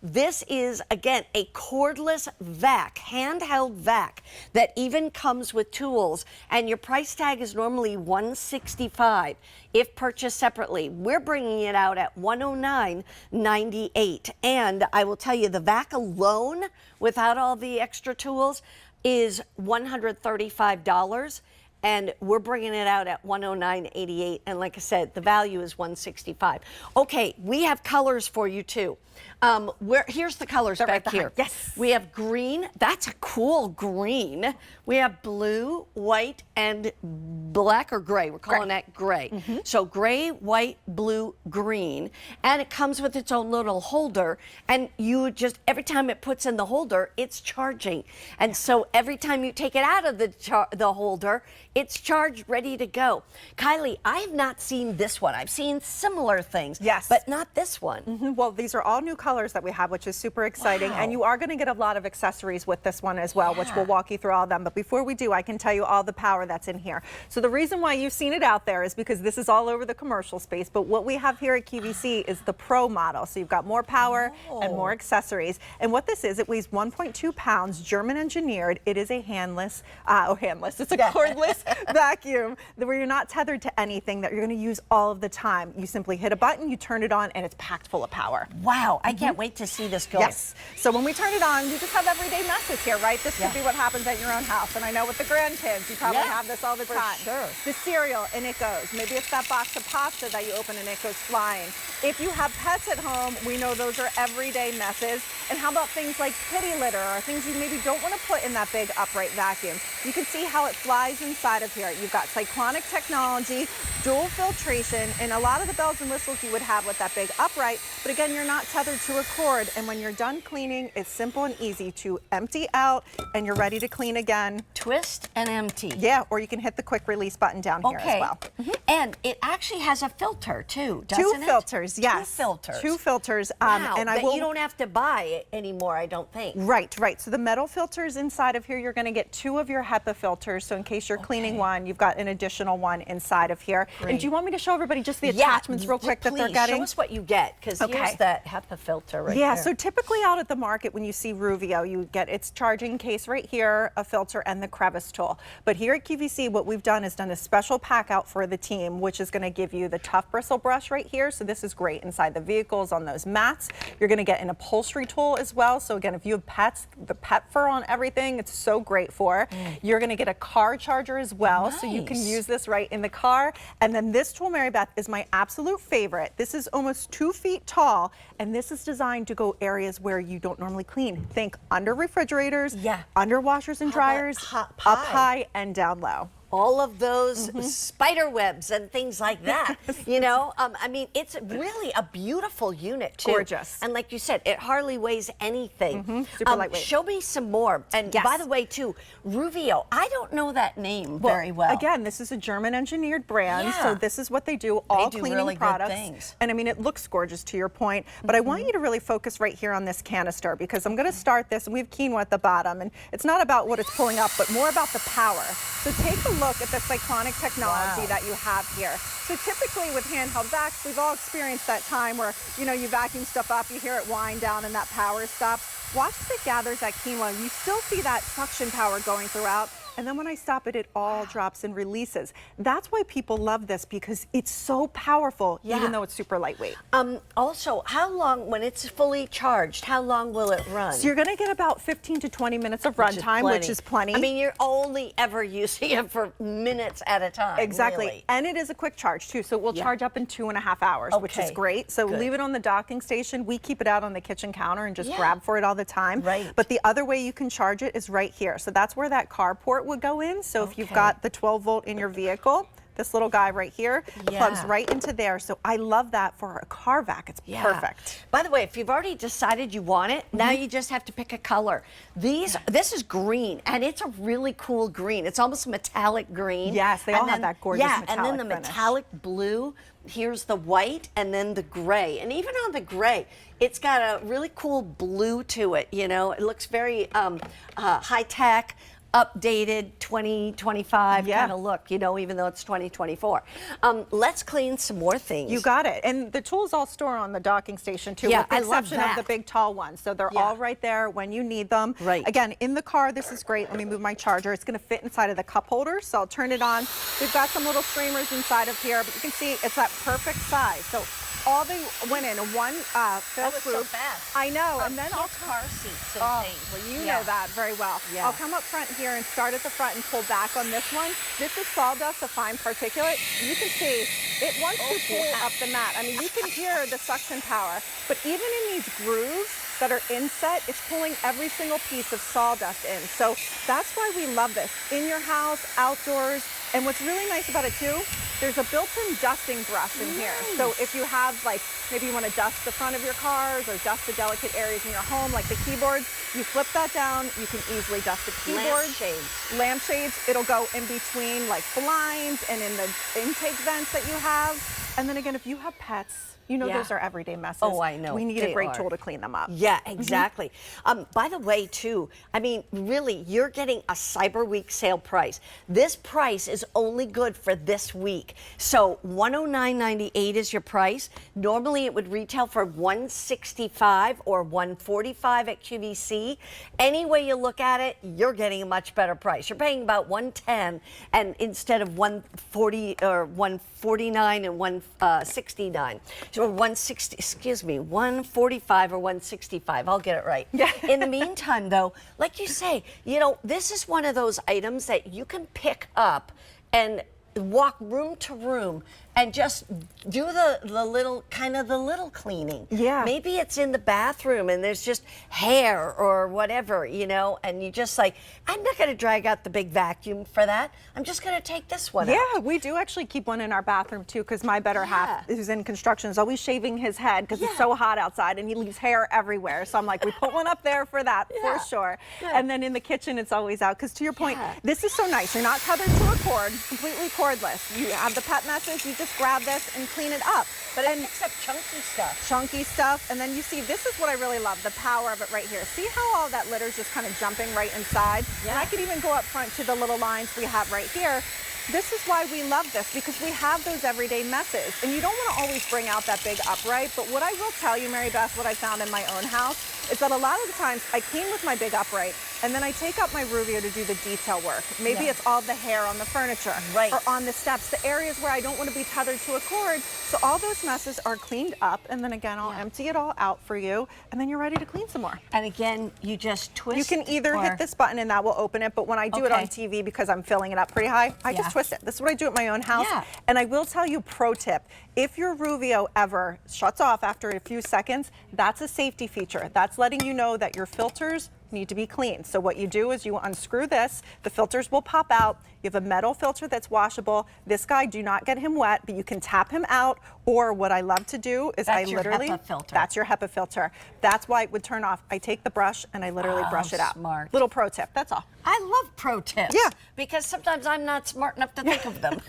This is, again, a cordless vac, handheld vac that even comes with tools, and your price tag is normally $165 if purchased separately. We're bringing it out at $109.98. And I will tell you, the vac alone, without all the extra tools, is $135. And we're bringing it out at $109.88. And like I said, the value is $165. Okay, we have colors for you too. Here's the colors back here. Yes. We have green. That's a cool green. We have blue, white, and black or gray. We're calling that gray. So gray, white, blue, green. And it comes with its own little holder. And you just, every time it puts in the holder, it's charging. And so every time you take it out of the holder, it's charged, ready to go. Kylie, I have not seen this one. I've seen similar things, yes, but not this one. Well, these are all new colors that we have, which is super exciting. Wow. And you are going to get a lot of accessories with this one as well, which we'll walk you through all of them. But before we do, I can tell you all the power that's in here. So the reason why you've seen it out there is because this is all over the commercial space. But what we have here at QVC is the Pro model. So you've got more power and more accessories. And what this is, it weighs 1.2 pounds, German engineered. It is a handless, it's a cordless vacuum where you're not tethered to anything that you're going to use all of the time. You simply hit a button, you turn it on, and it's packed full of power. Wow, I can't wait to see this go. Yes. So when we turn it on, we just have everyday messes here, right? This could be what happens at your own house. And I know with the grandkids, you probably have this all the time. Sure. The cereal, and it goes. Maybe it's that box of pasta that you open and it goes flying. If you have pets at home, we know those are everyday messes. And how about things like kitty litter or things you maybe don't want to put in that big upright vacuum? You can see how it flies inside of here. You've got cyclonic technology, dual filtration, and a lot of the bells and whistles you would have with that big upright. But again, you're not tethered to a cord. And when you're done cleaning, it's simple and easy to empty out and you're ready to clean again. Twist and empty. Yeah, or you can hit the quick release button down here as well. And it actually has a filter too, doesn't it? Two filters, yes. Two filters. Two filters. Wow, and you don't have to buy it anymore, I don't think. Right. So the metal filters inside of here, you're going to get 2 of your HEPA filters. So in case you're cleaning one, you've got an additional one inside of here. Great. And do you want me to show everybody just the attachments real quick that they're getting? Show us what you get, because here's that HEPA filter right there. So typically out at the market when you see Ruvio, you get its charging case right here, a filter, and the crevice tool. But here at QVC, what we've done is done a special pack out for the team, which is going to give you the tough bristle brush right here. So this is great inside the vehicles on those mats. You're going to get an upholstery tool as well. So again, if you have pets, the pet fur on everything, it's so great for. You're going to get a car charger as well. So you can use this right in the car. And then this tool, Mary Beth, is my absolute favorite. This is almost 2 feet tall, and this is designed to go areas where you don't normally clean. Think under refrigerators, under washers and dryers, up high and down low. All of those spider webs and things like that. You know, I mean, it's really a beautiful unit too. Gorgeous. And like you said, it hardly weighs anything. Super lightweight. Show me some more. And by the way, too, Ruvio, I don't know that name very well. Again, this is a German engineered brand, so this is what they do, all cleaning really products. Good things. And I mean, it looks gorgeous to your point, but I want you to really focus right here on this canister, because I'm going to start this, and we have quinoa at the bottom, and it's not about what it's pulling up, but more about the power. So take a look at the cyclonic technology that you have here. So typically with handheld vacs, we've all experienced that time where, you know, you vacuum stuff up, you hear it wind down and that power stops. Watch as it gathers that quinoa. You still see that suction power going throughout. And then when I stop it, it all drops and releases. That's why people love this, because it's so powerful, even though it's super lightweight. Also, how long, when it's fully charged, how long will it run? So you're going to get about 15 to 20 minutes of run time, which is plenty. I mean, you're only ever using it for minutes at a time. Exactly. Really. And it is a quick charge, too. So we'll charge up in 2.5 hours, which is great. So leave it on the docking station. We keep it out on the kitchen counter and just grab for it all the time. Right. But the other way you can charge it is right here. So that's where that carport would go in. So if you've got the 12 volt in your vehicle, this little guy right here plugs right into there. So I love that for a car vac. It's perfect. By the way, if you've already decided you want it, now you just have to pick a color. This is green, and it's a really cool green. It's almost metallic green. Yes, they all have that gorgeous metallic and then the finish. metallic blue. Here's the white, and then the gray. And even on the gray, it's got a really cool blue to it, you know. It looks very high-tech. updated 2025 Yeah. kind of look, you know, even though it's 2024. Let's clean some more things. You got it. And the tools all store on the docking station too, Yeah, with the I love exception of the that. big tall ones. So they're Yeah. all right there when you need them. Right. Again, in the car, this is great. Let me move my charger. It's going to fit inside of the cup holder. So I'll turn it on. We've got some little streamers inside of here, but you can see it's that perfect size. So all they went in one fill was so proof. fast. I know. And then I'll car seats and Oh, things. well, you Yeah. know that very well. Yeah. I'll come up front here and start at the front and pull back on this one. This is sawdust, a fine particulate. You can see it wants to pull yeah. up the mat. I mean, you can hear the suction power, but even in these grooves that are inset, it's pulling every single piece of sawdust in. So that's why we love this. In your house, outdoors, and what's really nice about it too, there's a built-in dusting brush in here. So if you have, like, maybe you want to dust the front of your cars or dust the delicate areas in your home, like the keyboards, you flip that down, you can easily dust the keyboards. Lampshades, it'll go in between like blinds and in the intake vents that you have. And then again, if you have pets, you know Yeah. those are everyday messes. Oh, I know. We need They a great are. tool to clean them up. Yeah, exactly. By the way, too, I mean, really, you're getting a Cyber Week sale price. This price is only good for this week. So $109.98 is your price. Normally, it would retail for $165 or $145 at QVC. Any way you look at it, you're getting a much better price. You're paying about $110, and instead of $140 or $149 and $169. Or 160, excuse me, 145 or 165. I'll get it right. Yeah. In the meantime, though, like you say, you know, this is one of those items that you can pick up and walk room to room and just do the little cleaning. Yeah. Maybe it's in the bathroom and there's just hair or whatever, you know, and you just like, I'm not going to drag out the big vacuum for that. I'm just going to take this one out. Yeah, we do actually keep one in our bathroom too, because my better half, who's in construction, is always shaving his head because it's so hot outside and he leaves hair everywhere. So I'm like, we put one up there for that for sure. Good. And then in the kitchen, it's always out. Because to your point, this is so nice. You're not tethered to a cord, completely cordless. You have the pet messes, you just grab this and clean it up. But it picks up chunky stuff. And then you see, this is what I really love, the power of it right here. See how all that litter's just kind of jumping right inside? Yeah. And I could even go up front to the little lines we have right here. This is why we love this, because we have those everyday messes. And you don't want to always bring out that big upright, but what I will tell you, Mary Beth, what I found in my own house, is that a lot of the times I clean with my big upright, and then I take out my Ruvio to do the detail work. Maybe it's all the hair on the furniture, or on the steps, the areas where I don't want to be tethered to a cord. So all those messes are cleaned up, and then again, I'll empty it all out for you, and then you're ready to clean some more. And again, you just twist. You can either hit this button and that will open it, but when I do it on TV, because I'm filling it up pretty high, I just twist it. This is what I do at my own house. And I will tell you, pro tip, if your Ruvio ever shuts off after a few seconds, that's a safety feature. That's letting you know that your filters need to be cleaned. So what you do is you unscrew this, the filters will pop out. You have a metal filter that's washable. This guy, do not get him wet, but you can tap him out, or what I love to do is That's your HEPA filter. That's your HEPA filter. That's why it would turn off. I take the brush and I literally brush it out. Smart. Little pro tip, that's all. I love pro tips. Yeah. Because sometimes I'm not smart enough to think of them.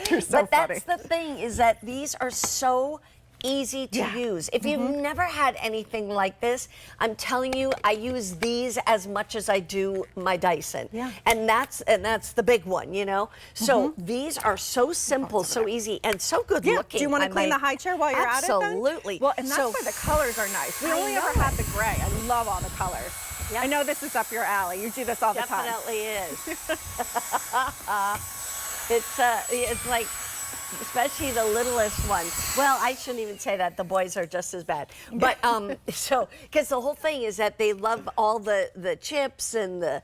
You're so but that's the thing, is that these are so easy to use. If you've never had anything like this, I'm telling you, I use these as much as I do my Dyson. And that's the big one, you know? So these are so simple, so easy, and so good looking. Do you want to clean the high chair while you're at it then? Absolutely. Well, and that's why the colors are nice. We only ever had the gray. I love all the colors. I know this is up your alley. You do this all the time. Definitely is. It's like, especially the littlest one. Well, I shouldn't even say that. The boys are just as bad. But so, because the whole thing is that they love all the chips and the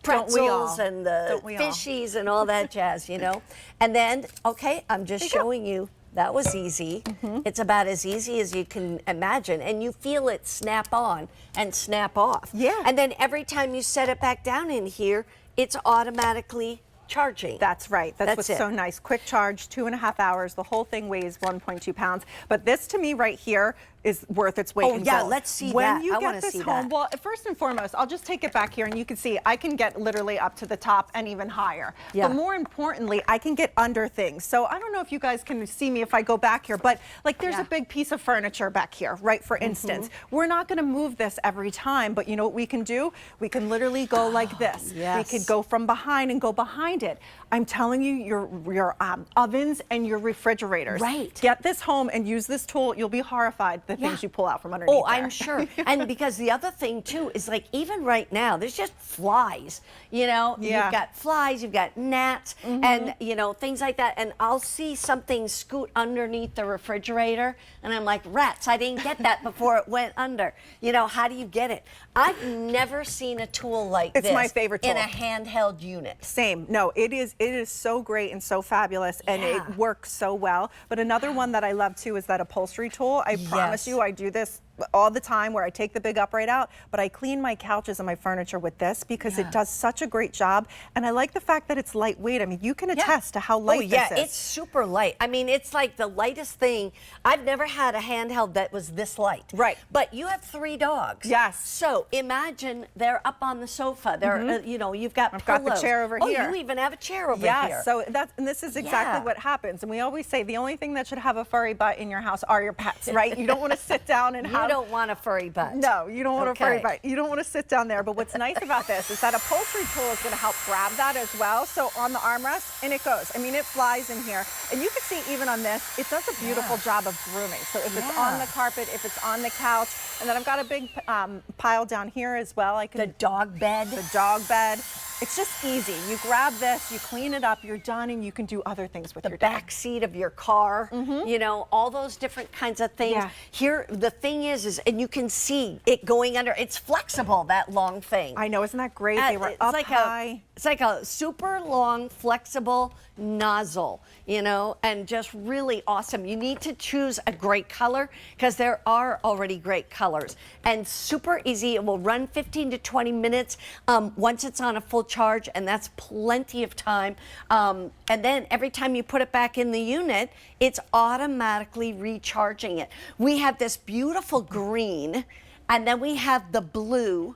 pretzels and the fishies and all that jazz, you know. And then, okay, I'm just showing you. That was easy. It's about as easy as you can imagine. And you feel it snap on and snap off. Yeah. And then every time you set it back down in here, it's automatically charging. That's right. That's what's it. so nice. Quick charge, 2.5 hours. The whole thing weighs 1.2 pounds. But this to me right here is worth its weight in gold. Oh yeah, let's see when that. you I get want to this see home, that. well, first and foremost, I'll just take it back here and you can see I can get literally up to the top and even higher. Yeah. But more importantly, I can get under things. So I don't know if you guys can see me if I go back here, but like there's a big piece of furniture back here, right? For instance, we're not going to move this every time, but you know what we can do? We can literally go like this. Yes. We could go from behind and go behind it. I'm telling you, your ovens and your refrigerators. Right. Get this home and use this tool. You'll be horrified the things you pull out from underneath. Oh, I'm sure. And because the other thing too is like even right now, there's just flies. You know, you've got flies, you've got gnats, and you know things like that. And I'll see something scoot underneath the refrigerator, and I'm like, rats! I didn't get that before it went under. You know, how do you get it? I've never seen a tool like this. It's my favorite tool in a handheld unit. Same. No, it is so great and so fabulous, and it works so well. But another one that I love too is that upholstery tool. I promise you, I do this all the time where I take the big upright out, but I clean my couches and my furniture with this because it does such a great job. And I like the fact that it's lightweight. I mean, you can attest to how light this is. It's super light. I mean, it's like the lightest thing. I've never had a handheld that was this light. Right. But you have 3 dogs. Yes. So imagine they're up on the sofa. They're, you know, you've got I've pillows. got the chair over here. Oh, you even have a chair over here. Yeah, so and this is exactly what happens. And we always say the only thing that should have a furry butt in your house are your pets, right? You don't want to sit down and have... You don't want a furry butt. No, you don't want a furry butt. You don't want to sit down there. But what's nice about this is that upholstery tool is going to help grab that as well. So on the armrest, and it goes. I mean, it flies in here. And you can see even on this, it does a beautiful job of grooming. So if it's on the carpet, if it's on the couch, and then I've got a big pile down here as well. I can The dog bed. The dog bed. It's just easy. You grab this, you clean it up, you're done, and you can do other things with your dog. The back seat of your car, you know, all those different kinds of things. Yeah. Here, the thing is, and you can see it going under. It's flexible, that long thing. I know, isn't that great? They were up high. It's like a super long, flexible nozzle, you know, and just really awesome. You need to choose a great color because there are already great colors. And super easy. It will run 15 to 20 minutes once it's on a full charge, and that's plenty of time. And then every time you put it back in the unit, it's automatically recharging it. We have this beautiful green, and then we have the blue.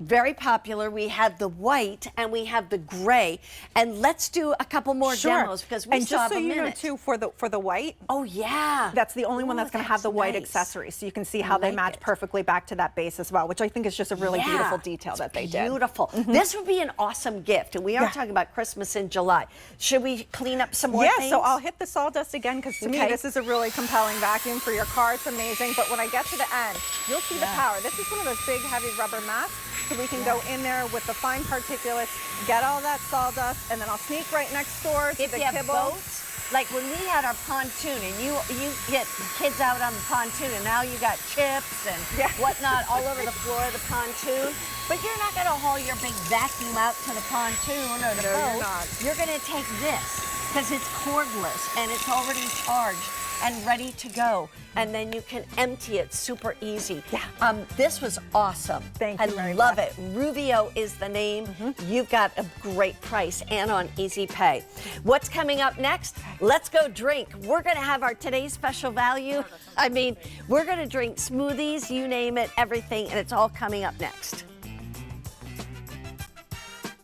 Very popular. We have the white and we have the gray. And let's do a couple more demos because we still have a minute. And just so you know too, for the white, oh yeah, that's the only one that's going to have the white accessory. So you can see how they match perfectly back to that base as well, which I think is just a really beautiful detail that they did. Beautiful. This would be an awesome gift. And we are talking about Christmas in July. Should we clean up some more things? Yeah, so I'll hit the sawdust again because to me this is a really compelling vacuum for your car. It's amazing. But when I get to the end, you'll see the power. This is one of those big heavy rubber mats. So we can go in there with the fine particulates, get all that sawdust, and then I'll sneak right next door to the kibble. Boats, like when we had our pontoon and you get kids out on the pontoon and now you got chips and whatnot all over the floor of the pontoon, but you're not going to haul your big vacuum out to the pontoon or the boat. You're not. You're going to take this because it's cordless and it's already charged and ready to go, and then you can empty it super easy. This was awesome. Thank you very much. I love much. it. Ruvio is the name. You've got a great price and on easy pay. What's coming up next? Let's go drink. We're going to have our today's special value. I mean, we're going to drink smoothies, you name it, everything, and it's all coming up next.